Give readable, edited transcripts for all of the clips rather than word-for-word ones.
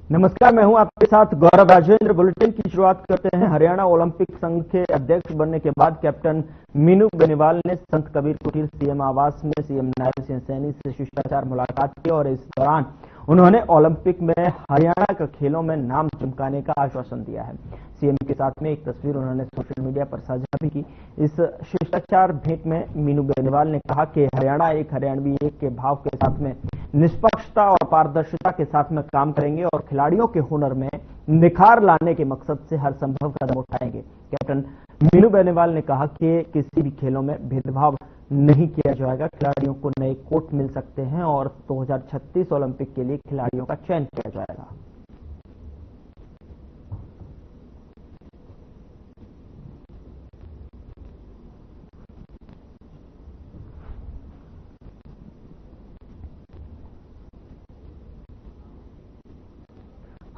नमस्कार, मैं हूं आपके साथ गौरव राजेंद्र। बुलेटिन की शुरुआत करते हैं। हरियाणा ओलंपिक संघ के अध्यक्ष बनने के बाद कैप्टन मीनू बेनीवाल ने संत कबीर कुटीर सीएम आवास में सीएम नायब सिंह सैनी से शिष्टाचार मुलाकात की और इस दौरान उन्होंने ओलंपिक में हरियाणा के खेलों में नाम चमकाने का आश्वासन दिया है। सीएम के साथ में एक तस्वीर उन्होंने सोशल मीडिया पर साझा भी की। इस शिष्टाचार भेंट में मीनू बेनीवाल ने कहा कि हरियाणा एक, हरियाणवी एक के भाव के साथ में निष्पक्षता और पारदर्शिता के साथ में काम करेंगे और खिलाड़ियों के हुनर में निखार लाने के मकसद से हर संभव कदम उठाएंगे। कैप्टन मीनू बेनीवाल ने कहा कि किसी भी खेलों में भेदभाव नहीं किया जाएगा। खिलाड़ियों को नए कोट मिल सकते हैं और 2036 ओलंपिक के लिए खिलाड़ियों का चयन किया जाएगा।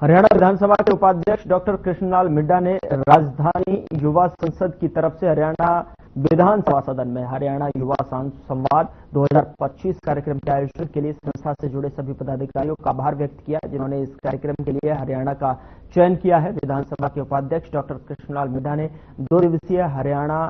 हरियाणा विधानसभा के उपाध्यक्ष डॉक्टर कृष्णलाल मिड्डा ने राजधानी युवा संसद की तरफ से हरियाणा विधानसभा सदन में हरियाणा युवा संवाद 2025 कार्यक्रम के आयोजन के लिए संस्था से जुड़े सभी पदाधिकारियों का आभार व्यक्त किया, जिन्होंने इस कार्यक्रम के लिए हरियाणा का चयन किया है। विधानसभा के उपाध्यक्ष डॉक्टर कृष्णलाल मिड्डा ने 2 दिवसीय हरियाणा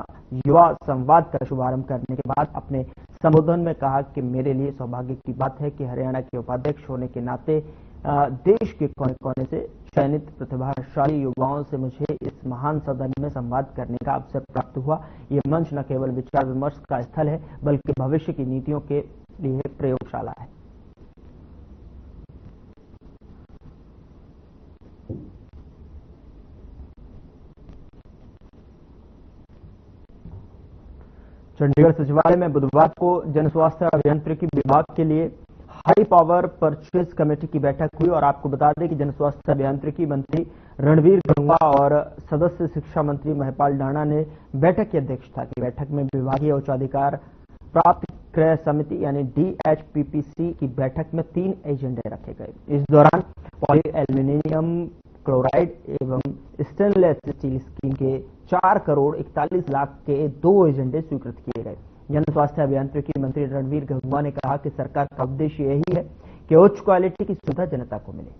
युवा संवाद का शुभारंभ करने के बाद अपने संबोधन में कहा कि मेरे लिए सौभाग्य की बात है कि हरियाणा के उपाध्यक्ष होने के नाते देश के कोने कोने से चयनित प्रतिभाशाली युवाओं से मुझे इस महान सदन में संवाद करने का अवसर प्राप्त हुआ। ये मंच न केवल विचार विमर्श का स्थल है, बल्कि भविष्य की नीतियों के लिए प्रयोगशाला है। चंडीगढ़ सचिवालय में बुधवार को जन स्वास्थ्य अभियांत्रिकी विभाग के लिए हाई पावर परचेज कमेटी की बैठक हुई और आपको बता दें कि जन स्वास्थ्य अभियांत्रिकी मंत्री रणवीर गंगवा और सदस्य शिक्षा मंत्री महिपाल डाणा ने बैठक की अध्यक्षता की। बैठक में विभागीय उच्चाधिकार प्राप्त क्रय समिति यानी DHPPC की बैठक में 3 एजेंडे रखे गए। इस दौरान पॉली एल्यूमिनियम क्लोराइड एवं स्टेनलेस स्टील स्कीम के 4 करोड़ 41 लाख के 2 एजेंडे स्वीकृत किए गए। जन स्वास्थ्य अभियांत्रिकी मंत्री रणवीर गंगवा ने कहा कि सरकार का उद्देश्य यही है कि उच्च क्वालिटी की सुविधा जनता को मिले।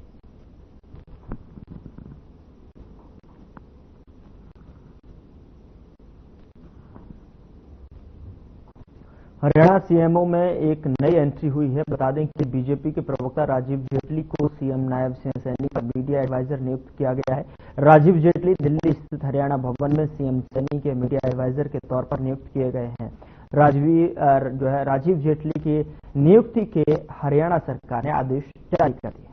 हरियाणा सीएमओ में एक नई एंट्री हुई है। बता दें कि बीजेपी के प्रवक्ता राजीव जेटली को सीएम नायब सिंह सैनी का मीडिया एडवाइजर नियुक्त किया गया है। राजीव जेटली दिल्ली स्थित हरियाणा भवन में सीएम सैनी के मीडिया एडवाइजर के तौर पर नियुक्त किए गए हैं। राजीव जेटली की नियुक्ति के हरियाणा सरकार ने आदेश जारी कर दिए।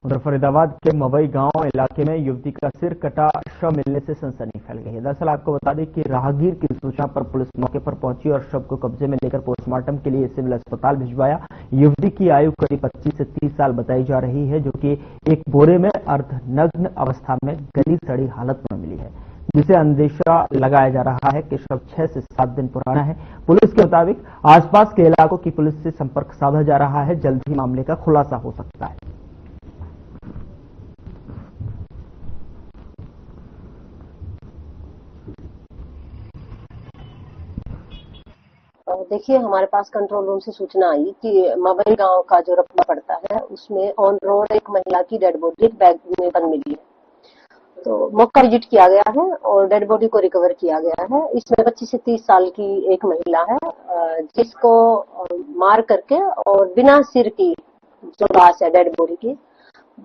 उधर फरीदाबाद के मवई गांव इलाके में युवती का सिर कटा शव मिलने से सनसनी फैल गई है। दरअसल आपको बता दें कि राहगीर की सूचना पर पुलिस मौके पर पहुंची और शव को कब्जे में लेकर पोस्टमार्टम के लिए सिविल अस्पताल भिजवाया। युवती की आयु करीब 25 से 30 साल बताई जा रही है, जो कि एक बोरे में अर्धनग्न अवस्था में गली सड़ी हालत में मिली है, जिसे अंदेशा लगाया जा रहा है कि शव 6 से 7 दिन पुराना है। पुलिस के मुताबिक आसपास के इलाकों की पुलिस से संपर्क साधा जा रहा है। जल्द ही मामले का खुलासा हो सकता है। देखिए, हमारे पास कंट्रोल रूम से सूचना आई कि मवई गांव का जो रपना पड़ता है उसमें ऑन रोड एक महिला की डेड बॉडी एक बैग में बंद मिली है। तो मौका विजिट किया गया है और डेड बॉडी को रिकवर किया गया है। इसमें 25 से 30 साल की एक महिला है, जिसको मार करके और बिना सिर की जो लाश है डेड बॉडी की,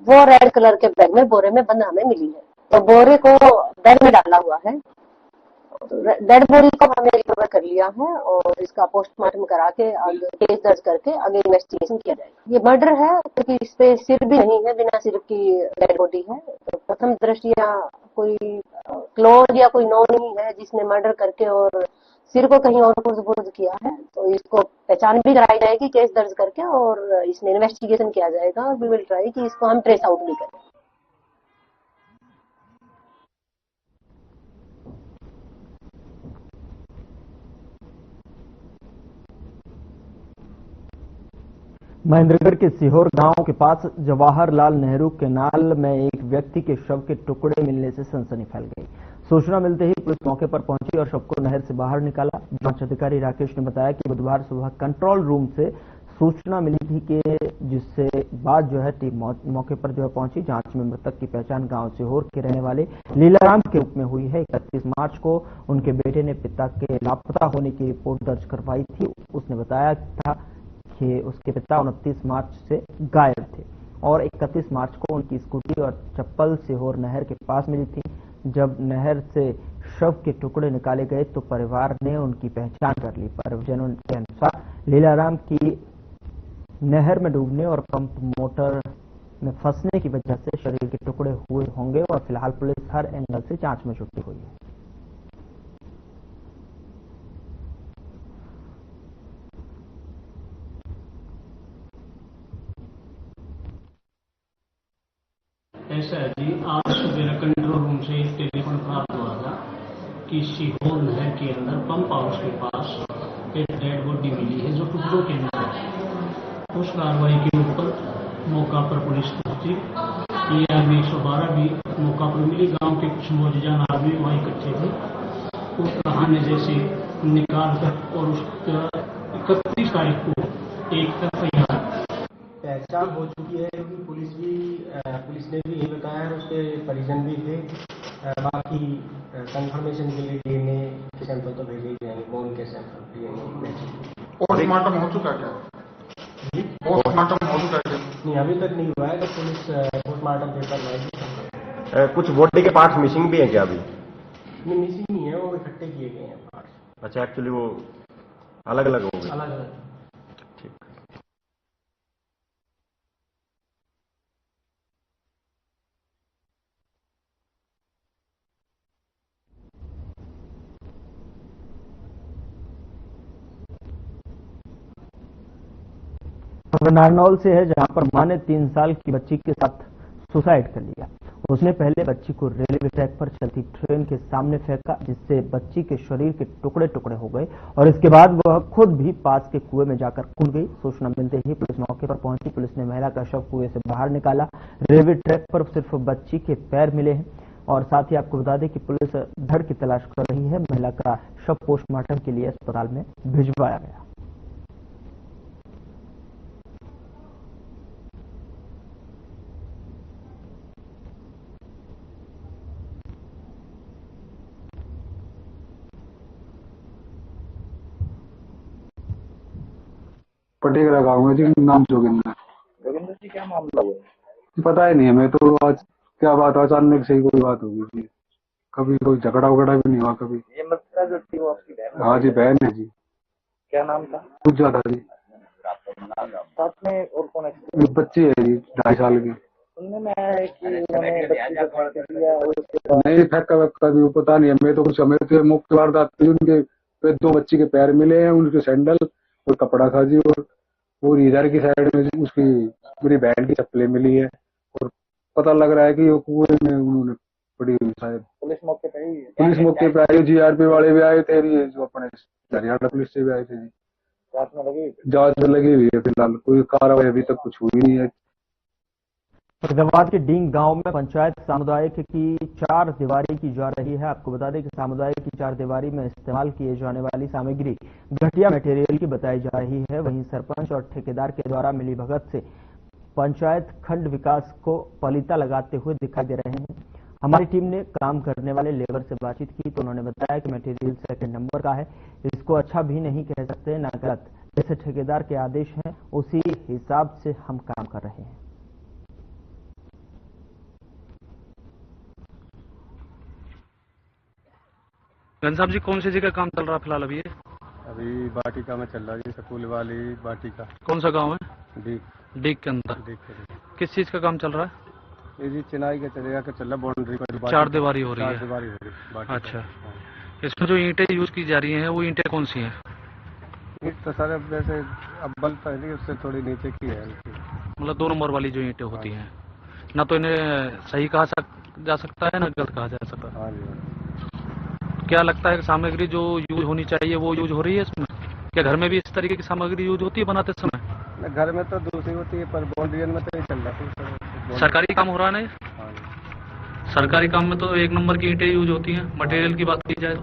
वो रेड कलर के बैग में बोरे में बंद हमें मिली है। तो बोरे को बैग में डाला हुआ है। डेड बॉडी को हमने रिकवर कर लिया है और इसका पोस्टमार्टम करा के आगे केस दर्ज करके आगे इन्वेस्टिगेशन किया जाएगा। ये मर्डर है क्योंकि इस पे सिर भी नहीं है, बिना सिर की डेड बॉडी है। तो प्रथम दृष्टया कोई क्लोज या कोई नो नहीं है जिसने मर्डर करके और सिर को कहीं और पुर्द किया है। तो इसको पहचान भी कराई जाएगी केस दर्ज करके और इसमें इन्वेस्टिगेशन किया जाएगा और वी विल ट्राई कि इसको हम ट्रेस आउट भी करें। महेंद्रगढ़ के सीहोर गांव के पास जवाहरलाल नेहरू कैनाल में एक व्यक्ति के शव के टुकड़े मिलने से सनसनी फैल गई। सूचना मिलते ही पुलिस मौके पर पहुंची और शव को नहर से बाहर निकाला। जांच अधिकारी राकेश ने बताया कि बुधवार सुबह कंट्रोल रूम से सूचना मिली थी कि जिससे बाद जो है टीम मौके पर जो है पहुंची। जांच में मृतक की पहचान गांव सीहोर के रहने वाले लीलाराम के रूप में हुई है। 31 मार्च को उनके बेटे ने पिता के लापता होने की रिपोर्ट दर्ज करवाई थी। उसने बताया था कि उसके पिता 29 मार्च से गायब थे और 31 मार्च को उनकी स्कूटी और चप्पल सीहोर नहर के पास मिली थी। जब नहर से शव के टुकड़े निकाले गए तो परिवार ने उनकी पहचान कर ली। परिजनों के अनुसार लीलाराम की नहर में डूबने और पंप मोटर में फंसने की वजह से शरीर के टुकड़े हुए होंगे और फिलहाल पुलिस हर एंगल से जांच में जुटी हुई है। ऐसा है जी, आज सुबह कंट्रोल रूम से एक टेलीफोन प्राप्त हुआ था कि सीहोर नहर के अंदर पंप हाउस के पास एक डेड बॉडी मिली है जो टुकड़ों के अंदर है। उस कार्रवाई के ऊपर मौका पर पुलिस पहुंची। पीआरबी 112 भी मौका पर मिली। गांव के कुछ मौजूदान आदमी वहां इकट्ठे थे। उस कहानी जैसे निकाल कर और उसका 31 तारीख को एक एफआईआर पहचान हो चुकी है, क्योंकि पुलिस ने भी यही बताया है, उसके परिजन भी थे। बाकी कंफर्मेशन के लिए डीएनए के सैंपल तो भेजे ही जाएंगे, बोन के सैंपल डीएनए। पोस्टमार्टम हो चुका क्या? पोस्टमार्टम हो चुका क्या? नहीं, अभी तक नहीं हुआ है, तो पुलिस पोस्टमार्टम पेपर लाएगी। कुछ बॉडी के पार्ट्स मिसिंग भी हैं क्या अभी? नहीं, मिसिंग नहीं है, वो इकट्ठे किए गए हैं पार्ट्स। अच्छा, एक्चुअली वो अलग अलग हो गए। अलग अलग। ठीक। नारनौल से है, जहां पर मां ने 3 साल की बच्ची के साथ सुसाइड कर लिया। उसने पहले बच्ची को रेलवे ट्रैक पर चलती ट्रेन के सामने फेंका, जिससे बच्ची के शरीर के टुकड़े टुकड़े हो गए और इसके बाद वह खुद भी पास के कुएं में जाकर कूद गई। सूचना मिलते ही पुलिस मौके पर पहुंची। पुलिस ने महिला का शव कुएं से बाहर निकाला। रेलवे ट्रैक पर सिर्फ बच्ची के पैर मिले हैं और साथ ही आपको बता दें कि पुलिस धड़ की तलाश कर रही है। महिला का शव पोस्टमार्टम के लिए अस्पताल में भिजवाया गया। पटेगरा गाँव में जी, नाम जोगिंदर। जोगिंदर जी, क्या मामला हुआ? पता ही नहीं है, मैं तो आज क्या बात, अचानक से ही कोई बात हो गई थी। कभी कोई झगड़ा वगड़ा भी नहीं हुआ कभी। ये मृतका जो थी वो आपकी बहन? हाँ जी, बहन है जी। क्या नाम था? पूजा था जी। साथ में और कौन है? बच्ची है जी, 2.5 साल की। सुनने में आया है कि उन्होंने बच्ची को फेंक दिया और उसके बाद नहीं, फेंका वेक्का भी पता नहीं है। मैं तो कुछ समय तो मुख्य वारदात थी, उनके 2 बच्ची के पैर मिले हैं, उनके सैंडल और कपड़ा था जी, और इधर की साइड में उसकी मेरी बहन की चप्पलें मिली है और पता लग रहा है कि वो कुएं में उन्होंने पड़ी हुई शायद। पुलिस मौके पर आई है? पुलिस मौके पर आई, जीआरपी वाले भी आए थे, जो अपने हरियाणा पुलिस से भी आए थे जी। जांच में लगी? जांच में लगी हुई है, फिलहाल कोई कार्रवाई अभी तक कुछ हुई नहीं है। फरीदाबाद के डींग गांव में पंचायत सामुदायिक की 4 दीवारी की जा रही है। आपको बता दें कि सामुदायिक की 4 दीवारी में इस्तेमाल किए जाने वाली सामग्री घटिया मटेरियल की बताई जा रही है। वहीं सरपंच और ठेकेदार के द्वारा मिली भगत से पंचायत खंड विकास को पलीता लगाते हुए दिखाई दे रहे हैं। हमारी टीम ने काम करने वाले लेबर से बातचीत की तो उन्होंने बताया कि मटेरियल सेकंड नंबर का है, इसको अच्छा भी नहीं कह सकते न गलत। जैसे ठेकेदार के आदेश हैं उसी हिसाब से हम काम कर रहे हैं। गन साहब जी, कौन सी जगह काम चल रहा है फिलहाल अभी? अभी बाटिका में चल रहा है, स्कूल वाली बाटिका। कौन सा गांव है? डीग के अंदर। किस चीज का काम चल रहा है? ये जी चिनाई का चलेगा कि चल रहा, बाउंड्री पर 4 दीवारी हो रही है। 4 दीवारी हो रही है। अच्छा, इसमें जो ईंटें यूज की जा रही हैं वो ईंटें कौन सी हैं? ईंट तो सर वैसे अव्वल पहले उससे थोड़ी नीचे की है। मतलब 2 नंबर वाली जो ईंटें होती हैं, ना तो इन्हें सही कहा जा सकता है ना गलत कहा जा सकता है। हाँ जी। क्या लगता है कि सामग्री जो यूज होनी चाहिए वो यूज हो रही है इसमें? क्या घर में भी इस तरीके की सामग्री यूज होती है बनाते समय? घर में तो दूसरी होती है, पर बाउंड्री में तो ये चल रहा है। सरकारी काम हो रहा है ना? हाँ जी। सरकारी काम में तो 1 नंबर की ईंटें यूज होती हैं। मटेरियल की बात की जाए तो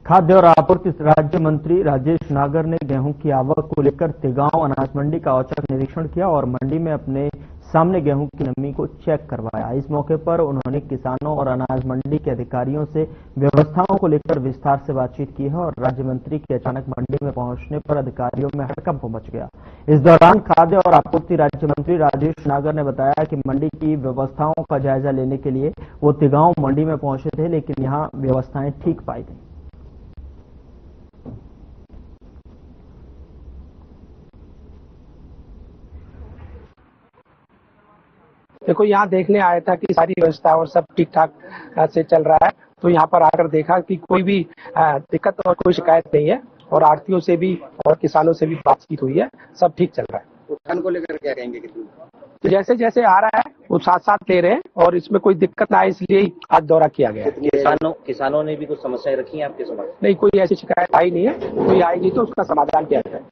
खाद्य और आपूर्ति राज्य मंत्री राजेश नागर ने गेहूं की आवक को लेकर तिगांव अनाज मंडी का औचक निरीक्षण किया और मंडी में अपने सामने गेहूं की नमी को चेक करवाया। इस मौके पर उन्होंने किसानों और अनाज मंडी के अधिकारियों से व्यवस्थाओं को लेकर विस्तार से बातचीत की है और राज्य मंत्री के अचानक मंडी में पहुंचने पर अधिकारियों में हड़कंप मच गया। इस दौरान खाद्य और आपूर्ति राज्य मंत्री राजेश नागर ने बताया कि मंडी की व्यवस्थाओं का जायजा लेने के लिए वो तिगांव मंडी में पहुंचे थे, लेकिन यहाँ व्यवस्थाएं ठीक पाई गई। देखो, यहाँ देखने आया था कि सारी व्यवस्था और सब ठीक ठाक से चल रहा है, तो यहाँ पर आकर देखा कि कोई भी दिक्कत और कोई शिकायत नहीं है और आढ़तियों से भी और किसानों से भी बातचीत हुई है, सब ठीक चल रहा है। उत्थान को लेकर क्या कहेंगे? तो जैसे जैसे आ रहा है वो साथ साथ ले रहे हैं और इसमें कोई दिक्कत ना आए इसलिए ही आज दौरा किया गया। किसानों ने भी कुछ समस्याएं रखी हैं आपके समक्ष? नहीं, कोई ऐसी शिकायत आई नहीं है, कोई आएगी तो उसका समाधान किया जाए।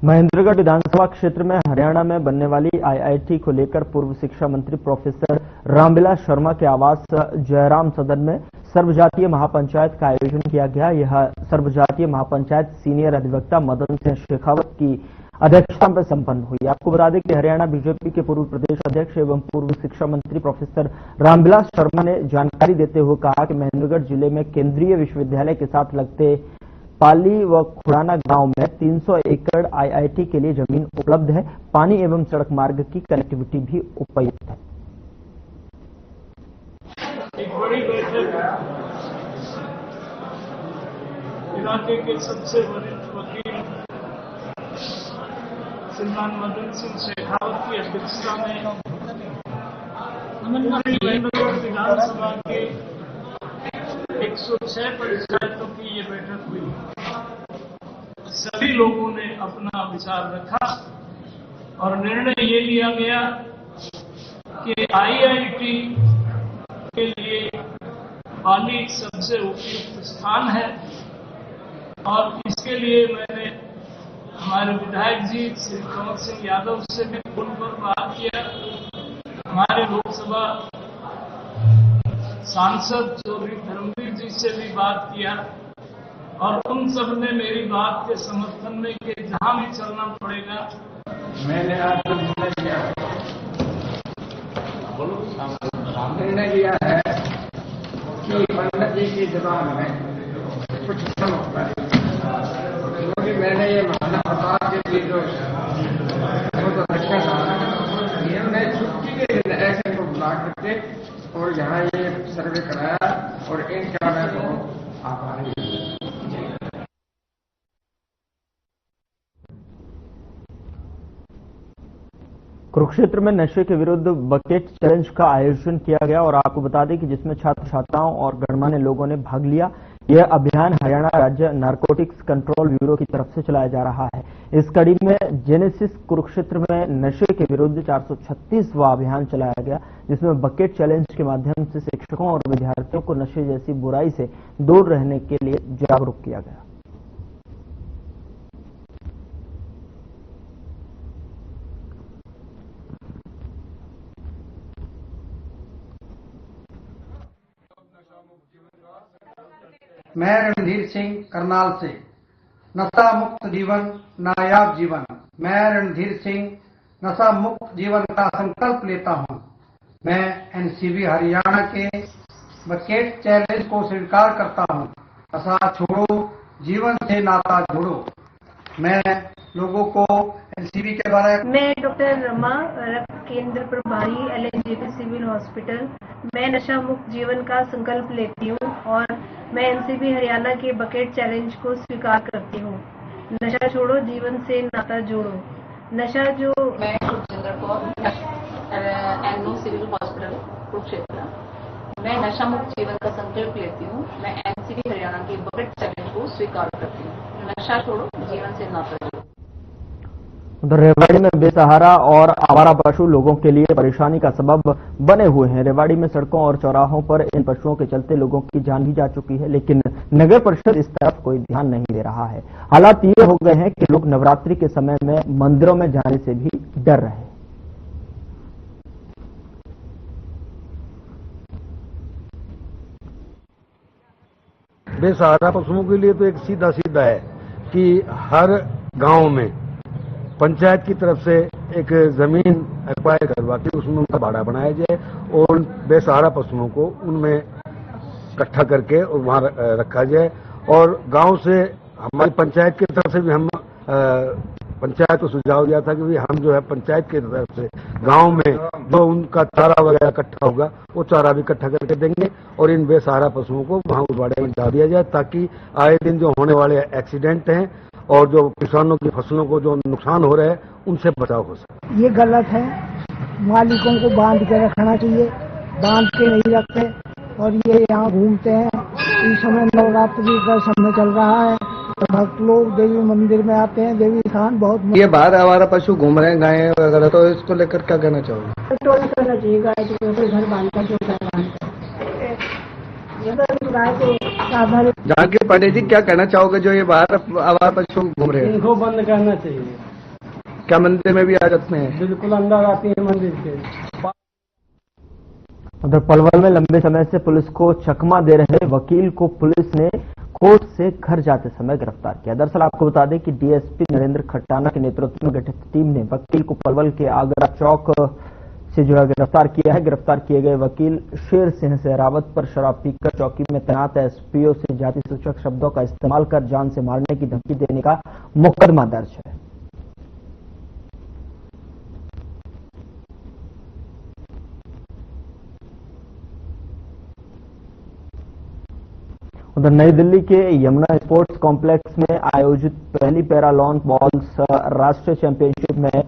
महेंद्रगढ़ विधानसभा क्षेत्र में हरियाणा में बनने वाली आईआईटी को लेकर पूर्व शिक्षा मंत्री प्रोफेसर रामविलास शर्मा के आवास जयराम सदन में सर्वजातीय महापंचायत का आयोजन किया गया। यह सर्वजातीय महापंचायत सीनियर अधिवक्ता मदन सिंह शेखावत की अध्यक्षता में संपन्न हुई। आपको बता दें कि हरियाणा बीजेपी के पूर्व प्रदेश अध्यक्ष एवं पूर्व शिक्षा मंत्री प्रोफेसर रामविलास शर्मा ने जानकारी देते हुए कहा कि महेंद्रगढ़ जिले में केंद्रीय विश्वविद्यालय के साथ लगते पाली व खुड़ाना गांव में 300 एकड़ आईआईटी के लिए जमीन उपलब्ध है। पानी एवं सड़क मार्ग की कनेक्टिविटी भी उपयुक्त है। एक बड़ी बैठक इलाके के सबसे वरिष्ठ वकील श्रीमान मदन सिंह शेखावत की अध्यक्षता में महेंद्रगढ़ विधानसभा के 106 पंचायतों की ये बैठक हुई। सभी लोगों ने अपना विचार रखा और निर्णय ये लिया गया कि आईआईटी के लिए पाली सबसे उपयुक्त स्थान है और इसके लिए मैंने हमारे विधायक जी श्री कंवर सिंह यादव से भी फोन पर बात किया, हमारे लोकसभा सांसद चौधरी धर्मवीर जी से भी बात किया और उन सब ने मेरी बात के समर्थन में कि जहां भी चलना पड़ेगा। मैंने आज निर्णय लिया है कि पंडित जी की जुबान में कुछ कम होता है, क्योंकि मैंने ये माना बता के जो हमने छुट्टी के दिन ऐसे को बुला करके और यहाँ ये सर्वे कराया और इनका मैं बहुत आभारी हूँ। कुरुक्षेत्र में नशे के विरुद्ध बकेट चैलेंज का आयोजन किया गया और आपको बता दें कि जिसमें छात्र छात्राओं और गणमान्य लोगों ने भाग लिया। यह अभियान हरियाणा राज्य नारकोटिक्स कंट्रोल ब्यूरो की तरफ से चलाया जा रहा है। इस कड़ी में जेनेसिस कुरुक्षेत्र में नशे के विरुद्ध 436वां अभियान चलाया गया, जिसमें बकेट चैलेंज के माध्यम से शिक्षकों और विद्यार्थियों को नशे जैसी बुराई से दूर रहने के लिए जागरूक किया गया। मैं रणधीर सिंह करनाल से नशा मुक्त जीवन नायाब जीवन। मैं रणधीर सिंह नशा मुक्त जीवन का संकल्प लेता हूं। मैं एनसीबी हरियाणा के बकेट चैलेंज को स्वीकार करता हूं। नशा छोड़ो, जीवन से नाता जोड़ो। मैं लोगों को एनसीबी के बारे में। मैं डॉक्टर रमा, रक्त केंद्र प्रभारी एलएनजेपी सिविल हॉस्पिटल। मैं नशा मुक्त जीवन का संकल्प लेती हूँ और मैं एनसीबी हरियाणा के बकेट चैलेंज को स्वीकार करती हूँ। नशा छोड़ो, जीवन से नाता जोड़ो। नशा जो मैं Sukhjinder Kaur, NO civil hospital Kurukshetra. मैं नशा मुक्त जीवन का संकल्प लेती हूँ। मैं एनसीबी हरियाणा के बकेट चैलेंज को स्वीकार करती हूँ। नशा छोड़ो, जीवन से नाता जोड़ो। उधर रेवाड़ी में बेसहारा और आवारा पशु लोगों के लिए परेशानी का सबब बने हुए हैं। रेवाड़ी में सड़कों और चौराहों पर इन पशुओं के चलते लोगों की जान भी जा चुकी है, लेकिन नगर परिषद इस तरफ कोई ध्यान नहीं दे रहा है। हालात ये हो गए हैं कि लोग नवरात्रि के समय में मंदिरों में जाने से भी डर रहे हैं। बेसहारा पशुओं के लिए तो एक सीधा सीधा है कि हर गांव में पंचायत की तरफ से एक जमीन एक्वायर करवा के उसमें उनका बाड़ा बनाया जाए और बेसहारा पशुओं को उनमें इकट्ठा करके और वहां रखा जाए। और गांव से हमारी पंचायत की तरफ से भी हम पंचायत को सुझाव दिया था कि हम जो है पंचायत की तरफ से गांव में जो उनका चारा वगैरह इकट्ठा होगा वो चारा भी इकट्ठा करके देंगे और इन बेसहारा पशुओं को वहां उस बाड़े में डाल दिया जाए, ताकि आए दिन जो होने वाले एक्सीडेंट हैं और जो किसानों की फसलों को जो नुकसान हो रहा है उनसे बचाव हो सके। ये गलत है, मालिकों को बांध के रखना चाहिए, बांध के नहीं रखते और ये यहाँ घूमते हैं। इस समय नवरात्रि का समय चल रहा है तो भक्त लोग देवी मंदिर में आते हैं, देवी स्थान बहुत। ये बाहर आवारा पशु घूम रहे हैं गायें वगैरह, तो इसको लेकर क्या कहना चाहोगे? टोल करना चाहिए, गाय को घर बांधकर जो जानकी पांडे जी, क्या कहना चाहोगे जो ये बाहर आवारा पशु घूम रहे हैं? इनको बंद करना चाहिए। क्या मंदिर में भी आ जाते हैं? बिल्कुल अंदर आती है मंदिर के। उधर पलवल में लंबे समय से पुलिस को चकमा दे रहे वकील को पुलिस ने कोर्ट से घर जाते समय गिरफ्तार किया। दरअसल आपको बता दें कि डीएसपी नरेंद्र खट्टाना के नेतृत्व में गठित टीम ने वकील को पलवल के आगरा चौक से जो है गिरफ्तार किया है। गिरफ्तार किए गए वकील शेर सिंह सहरावत पर शराब पीकर चौकी में तैनात एसपीओ से जाति सूचक शब्दों का इस्तेमाल कर जान से मारने की धमकी देने का मुकदमा दर्ज है। उधर नई दिल्ली के यमुना स्पोर्ट्स कॉम्प्लेक्स में आयोजित पहली पैरा लॉन बॉल्स राष्ट्रीय चैंपियनशिप में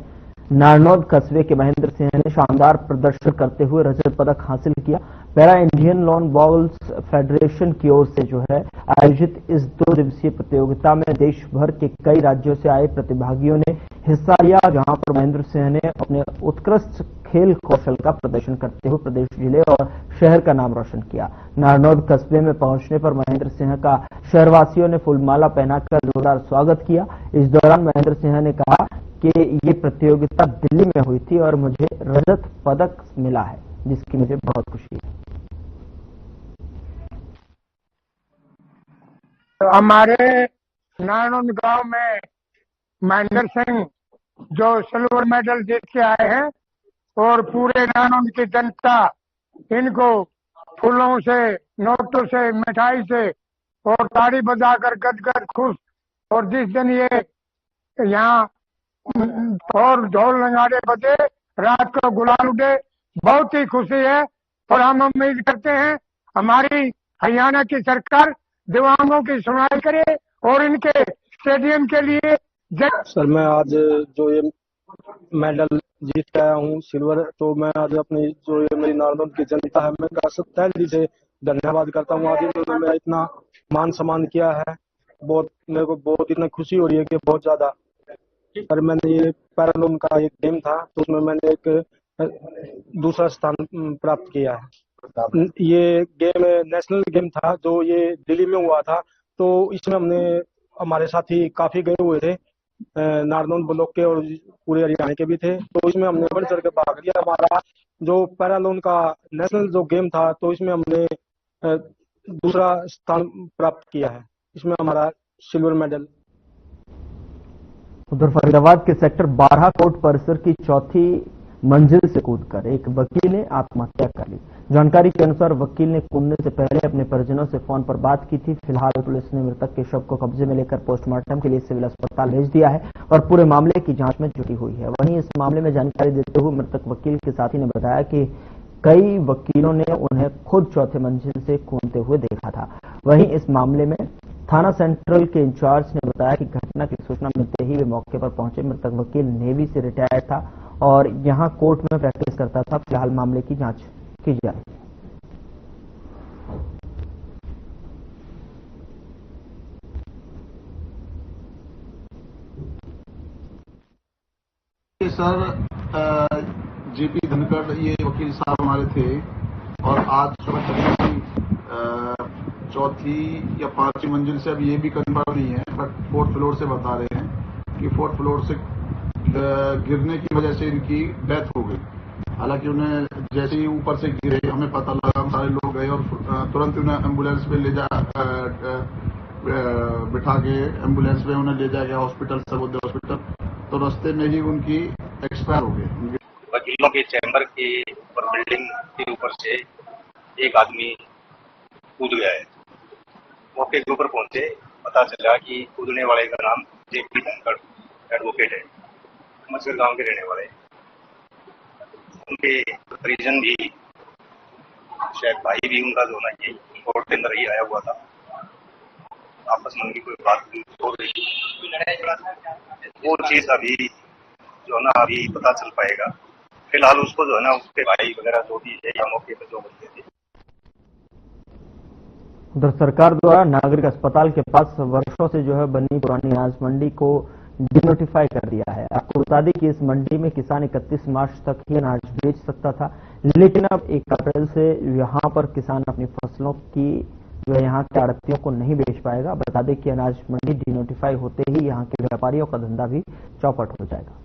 नारनौद कस्बे के महेंद्र सिंह ने शानदार प्रदर्शन करते हुए रजत पदक हासिल किया। Para Indian lawn balls federation की ओर से जो है आयोजित इस 2 दिवसीय प्रतियोगिता में देश भर के कई राज्यों से आए प्रतिभागियों ने हिस्सा लिया, जहां पर महेंद्र सिंह ने अपने उत्कृष्ट खेल कौशल का प्रदर्शन करते हुए प्रदेश, जिले और शहर का नाम रोशन किया। नारनौद कस्बे में पहुंचने पर महेंद्र सिंह का शहरवासियों ने फूलमाला पहनाकर जोरदार स्वागत किया। इस दौरान महेंद्र सिंह ने कहा कि ये प्रतियोगिता दिल्ली में हुई थी और मुझे रजत पदक मिला है, जिसकी मुझे बहुत खुशी है। तो हमारे नारनौद गांव में महेंद्र सिंह जो सिल्वर मेडल जीत के आए हैं और पूरे नारनौद की जनता इनको फूलों से, नोटों से, मिठाई से और ताड़ी बजाकर गदगद खुश, और जिस दिन ये यहाँ और ढोल नगाड़े बजे, रात को गुलाल उड़े, बहुत ही खुशी है। और हम उम्मीद करते हैं हमारी हरियाणा की सरकार दिव्यांगों की सुनवाई करे और इनके स्टेडियम के लिए सर, मैं आज जो ये मेडल जीत के आया हूँ सिल्वर, तो मैं आज अपनी जो ये मेरी नारनौद की जनता है, मैं तहे दिल से धन्यवाद करता हूँ। आज इन्होंने मेरा इतना मान सम्मान किया है, बहुत मेरे को बहुत इतना खुशी हो रही है कि बहुत ज्यादा। सर, मैंने ये पैरालॉन का एक गेम था तो उसमें मैंने एक दूसरा स्थान प्राप्त किया है। ये गेम नेशनल गेम था जो ये दिल्ली में हुआ था, तो इसमें हमने हमारे साथी काफी गए हुए थे, नारनौद ब्लॉक के और पूरे हरियाणा के भी थे, तो इसमें हमने बढ़ चढ़ के भाग लिया। हमारा जो पैरालॉन का नेशनल जो गेम था तो इसमें हमने दूसरा स्थान प्राप्त किया है, इसमें हमारा सिल्वर मेडल। उधर फरीदाबाद के सेक्टर 12 कोर्ट परिसर की चौथी मंजिल से कूदकर एक वकील ने आत्महत्या कर ली। जानकारी के अनुसार वकील ने कूदने से पहले अपने परिजनों से फोन पर बात की थी। फिलहाल पुलिस ने मृतक के शव को कब्जे में लेकर पोस्टमार्टम के लिए सिविल अस्पताल भेज दिया है और पूरे मामले की जांच में जुटी हुई है। वहीं इस मामले में जानकारी देते हुए मृतक वकील के साथी ने बताया कि कई वकीलों ने उन्हें खुद चौथे मंजिल से कूदते हुए देखा था। वहीं इस मामले में थाना सेंट्रल के इंचार्ज ने बताया कि घटना की सूचना मिलते ही वे मौके पर पहुंचे। मृतक वकील नेवी से रिटायर्ड था और यहां कोर्ट में प्रैक्टिस करता था। फिलहाल मामले की जांच की जा रही है। सर जेपी धनखड़ ये वकील साहब हमारे थे और आज करीब चौथी या पांचवी मंजिल से, अब ये भी कंफर्म नहीं है, बट 4th फ्लोर से बता रहे हैं कि 4th फ्लोर से गिरने की वजह से इनकी डेथ हो गई। हालांकि उन्हें जैसे ही ऊपर से गिरे हमें पता लगा, हम सारे लोग गए और तुरंत उन्हें एम्बुलेंस में बिठा के एम्बुलेंस में उन्हें ले जाया गया हॉस्पिटल, सर्वोदय हॉस्पिटल। तो रास्ते में ही उनकी एक्सपायर हो गई। वकीलों के चैम्बर के ऊपर, बिल्डिंग के ऊपर से एक आदमी कूद गया है। मौके के ऊपर पहुंचे, पता चला कि कूदने वाले का नाम जेपी धनखड़ एडवोकेट है, मछगर गांव के रहने वाले। उनके परिजन भी, शायद भाई भी उनका जो ना ये कोर्ट के अंदर ही आया हुआ था, आपस में उनकी कोई बात हो रही थी। वो चीज अभी जो ना अभी पता चल पाएगा। फिलहाल उसको जो है ना उसके भाई वगैरह जो भी है या मौके पर जो बंदे थे। उधर सरकार द्वारा नागरिक अस्पताल के पास वर्षों से जो है बनी पुरानी अनाज मंडी को डिनोटिफाई कर दिया है। आपको बता दें कि इस मंडी में किसान 31 मार्च तक ही अनाज बेच सकता था, लेकिन अब 1 अप्रैल से यहाँ पर किसान अपनी फसलों की जो है यहाँ के आड़तियों को नहीं बेच पाएगा। बता दें कि अनाज मंडी डिनोटिफाई होते ही यहाँ के व्यापारियों का धंधा भी चौपट हो जाएगा।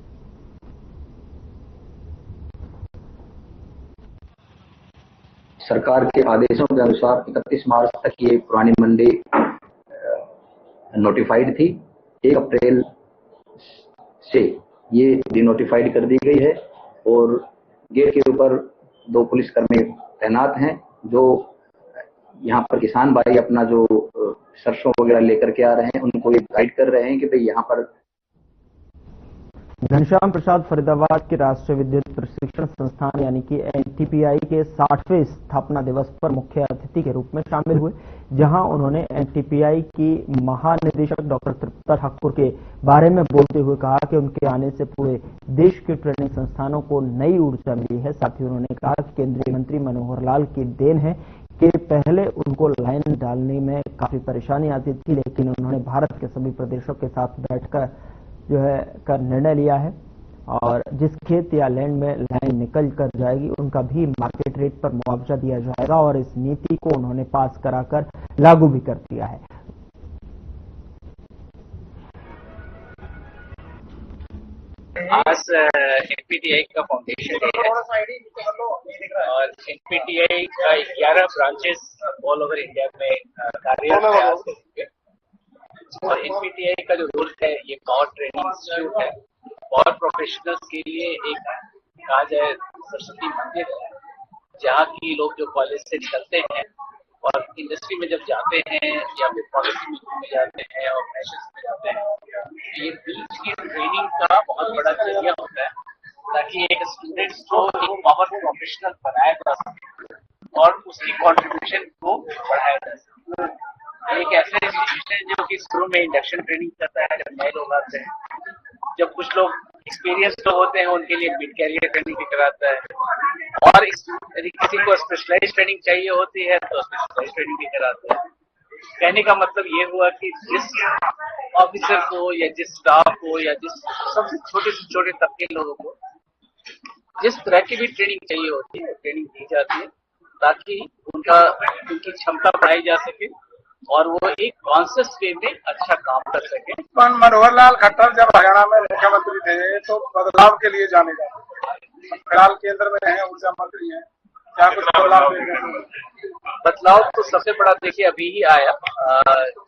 सरकार के आदेशों के अनुसार 31 मार्च तक ये पुरानी मंडी नोटिफाइड थी। 1 अप्रैल से ये डिनोटिफाइड कर दी गई है और गेट के ऊपर 2 पुलिसकर्मी तैनात हैं जो यहाँ पर किसान भाई अपना जो सरसों वगैरह लेकर के आ रहे हैं उनको ये गाइड कर रहे हैं कि भाई यहाँ पर। घनश्याम प्रसाद फरीदाबाद के राष्ट्रीय विद्युत प्रशिक्षण संस्थान यानी कि एनटीपीआई के 60वें स्थापना दिवस पर मुख्य अतिथि के रूप में शामिल हुए, जहां उन्होंने एनटीपीआई की महानिदेशक डॉक्टर तृप्ता ठाकुर के बारे में बोलते हुए कहा कि उनके आने से पूरे देश के ट्रेनिंग संस्थानों को नई ऊर्जा मिली है। साथ ही उन्होंने कहा कि केंद्रीय मंत्री मनोहर लाल की देन है कि पहले उनको लाइन डालने में काफी परेशानी आती थी, लेकिन उन्होंने भारत के सभी प्रदेशों के साथ बैठकर जो है का निर्णय लिया है और जिस खेत या लैंड में लाइन निकल कर जाएगी उनका भी मार्केट रेट पर मुआवजा दिया जाएगा और इस नीति को उन्होंने पास कराकर लागू भी कर दिया है। आज एनपीटीआई का फाउंडेशन डे है और एनपीटीआई का 11 ब्रांचेस ऑल ओवर इंडिया में कार्यरत है। और एनपीटीआई का जो रोल है ये पावर ट्रेनिंग इंस्टीट्यूट है। पावर प्रोफेशनल्स के लिए एक कहा जाए सरस्वती मंदिर है, जहाँ की लोग जो कॉलेज से निकलते हैं और इंडस्ट्री में जब जाते हैं या फिर पॉलिसी में जाते हैं, ऑर्गेनाइजेशन में जाते हैं, ये बीच की ट्रेनिंग का बहुत बड़ा जरिया होता है ताकि एक स्टूडेंट्स को एक पावर प्रोफेशनल बनाया जा सके और उसकी कॉन्ट्रीब्यूशन को बढ़ाया जा सके। एक ऐसा इंस्टीट्यूशन है जो कि शुरू में इंडक्शन ट्रेनिंग करता है जब नए लोग आते हैं, जब कुछ लोग एक्सपीरियंस लोग होते हैं उनके लिए मिड कैरियर ट्रेनिंग भी कराता है और यदि किसी को स्पेशलाइज ट्रेनिंग चाहिए होती है तो स्पेशलाइज ट्रेनिंग भी कराता है। कहने का मतलब ये हुआ कि जिस ऑफिसर को या जिस स्टाफ को या जिस सबसे छोटे से छोटे तबके के लोगों को जिस तरह की भी ट्रेनिंग चाहिए होती है ट्रेनिंग दी जाती है ताकि उनकी क्षमता बढ़ाई जा सके और वो एक कॉन्शियस वे में अच्छा काम कर सके। मनोहर लाल खट्टर जब हरियाणा में मुख्यमंत्री थे तो बदलाव के लिए जाने जाते, फिलहाल केंद्र में है, ऊर्जा मंत्री है, क्या कुछ बदलाव देखेंगे? बदलाव तो सबसे बड़ा देखिए अभी ही आया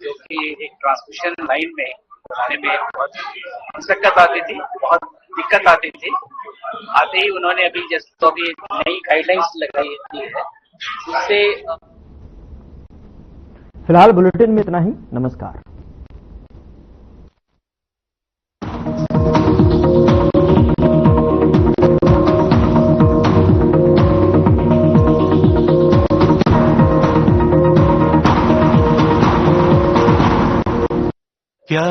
जो कि एक ट्रांसमिशन लाइन में बनाने में बहुत मशक्कत आती थी, बहुत दिक्कत आती थी। आते ही उन्होंने अभी जैसे तो अभी नई गाइडलाइंस लगाई है उससे। फिलहाल बुलेटिन में इतना ही। नमस्कार। क्या